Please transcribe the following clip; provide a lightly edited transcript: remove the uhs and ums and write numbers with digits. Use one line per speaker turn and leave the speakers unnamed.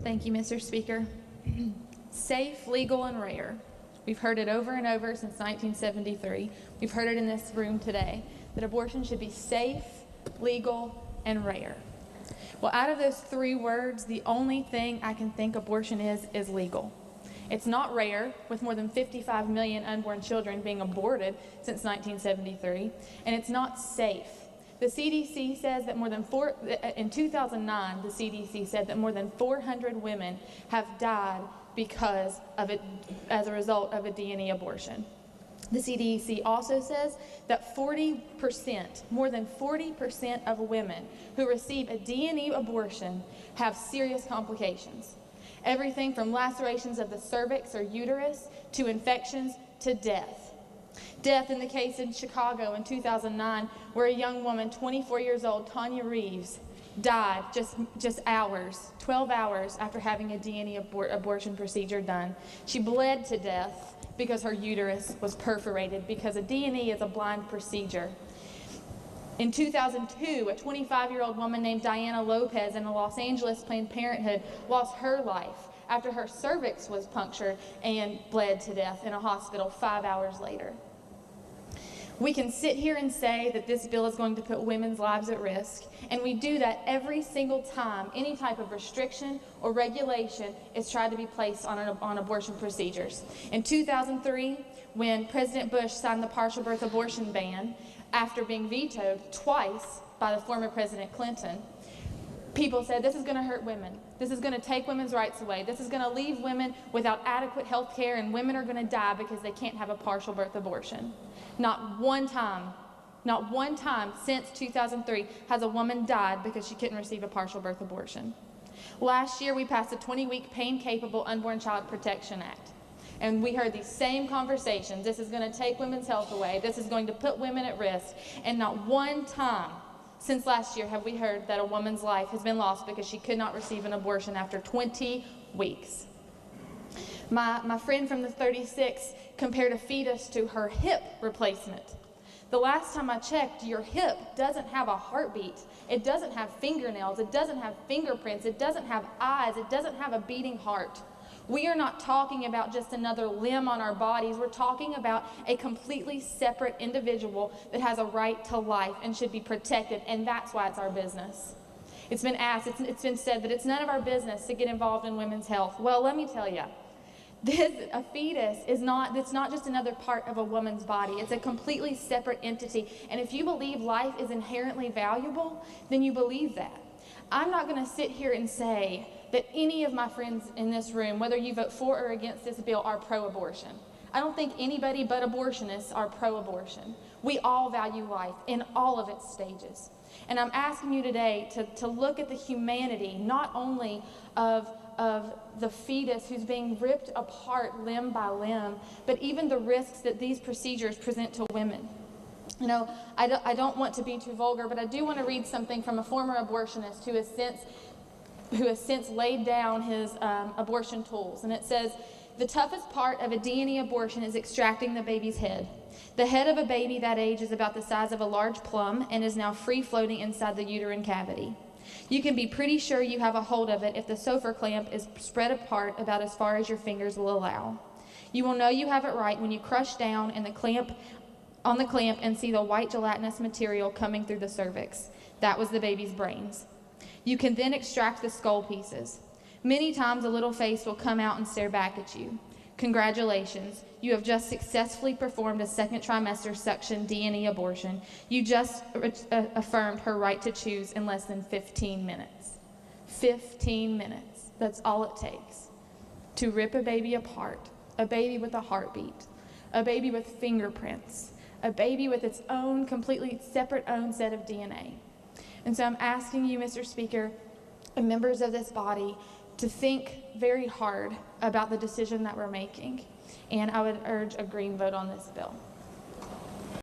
Thank you, Mr. Speaker. Safe, legal, and rare. We've heard it over and over since 1973. We've heard it in this room today, that abortion should be safe, legal, and rare. Well, out of those three words, the only thing I can think abortion is legal. It's not rare, with more than 55 million unborn children being aborted since 1973, and it's not safe. The CDC says that in 2009, the CDC said that more than 400 women have died as a result of a D&E abortion. The CDC also says that more than 40% of women who receive a D&E abortion have serious complications. Everything from lacerations of the cervix or uterus to infections to death. Death in the case in Chicago in 2009, where a young woman, 24 years old, Tanya Reeves, died just hours, 12 hours after having a D&E abortion procedure done. She bled to death because her uterus was perforated, because a D&E is a blind procedure. In 2002, a 25-year-old woman named Diana Lopez in a Los Angeles Planned Parenthood lost her life after her cervix was punctured and bled to death in a hospital 5 hours later. We can sit here and say that this bill is going to put women's lives at risk, and we do that every single time any type of restriction or regulation is tried to be placed on abortion procedures. In 2003, when President Bush signed the partial birth abortion ban, after being vetoed twice by the former President Clinton, people said, this is going to hurt women. This is going to take women's rights away. This is going to leave women without adequate health care, and women are going to die because they can't have a partial birth abortion. Not one time since 2003 has a woman died because she couldn't receive a partial birth abortion. Last year, we passed a 20-week pain-capable Unborn Child Protection Act. And we heard these same conversations. This is going to take women's health away. This is going to put women at risk. And not one time since last year have we heard that a woman's life has been lost because she could not receive an abortion after 20 weeks. My friend from the 36 compared a fetus to her hip replacement. The last time I checked, your hip doesn't have a heartbeat. It doesn't have fingernails. It doesn't have fingerprints. It doesn't have eyes. It doesn't have a beating heart. We are not talking about just another limb on our bodies. We're talking about a completely separate individual that has a right to life and should be protected, and that's why it's our business. It's been asked, it's been said that it's none of our business to get involved in women's health. Well, let me tell you, a fetus it's not just another part of a woman's body. It's a completely separate entity, and if you believe life is inherently valuable, then you believe that. I'm not going to sit here and say that any of my friends in this room, whether you vote for or against this bill, are pro-abortion. I don't think anybody but abortionists are pro-abortion. We all value life in all of its stages. And I'm asking you today to look at the humanity, not only of the fetus who's being ripped apart limb by limb, but even the risks that these procedures present to women. You know, I don't want to be too vulgar, but I do want to read something from a former abortionist who has since laid down his abortion tools. And it says, the toughest part of a D&E abortion is extracting the baby's head. The head of a baby that age is about the size of a large plum and is now free floating inside the uterine cavity. You can be pretty sure you have a hold of it if the sofa clamp is spread apart about as far as your fingers will allow. You will know you have it right when you crush down on the clamp and see the white gelatinous material coming through the cervix. That was the baby's brains. You can then extract the skull pieces. Many times a little face will come out and stare back at you. Congratulations, you have just successfully performed a second trimester suction D&E abortion. You just affirmed her right to choose in less than 15 minutes. 15 minutes, that's all it takes to rip a baby apart, a baby with a heartbeat, a baby with fingerprints, a baby with its own completely separate own set of DNA. And so I'm asking you, Mr. Speaker, and members of this body, to think very hard about the decision that we're making. And I would urge a green vote on this bill.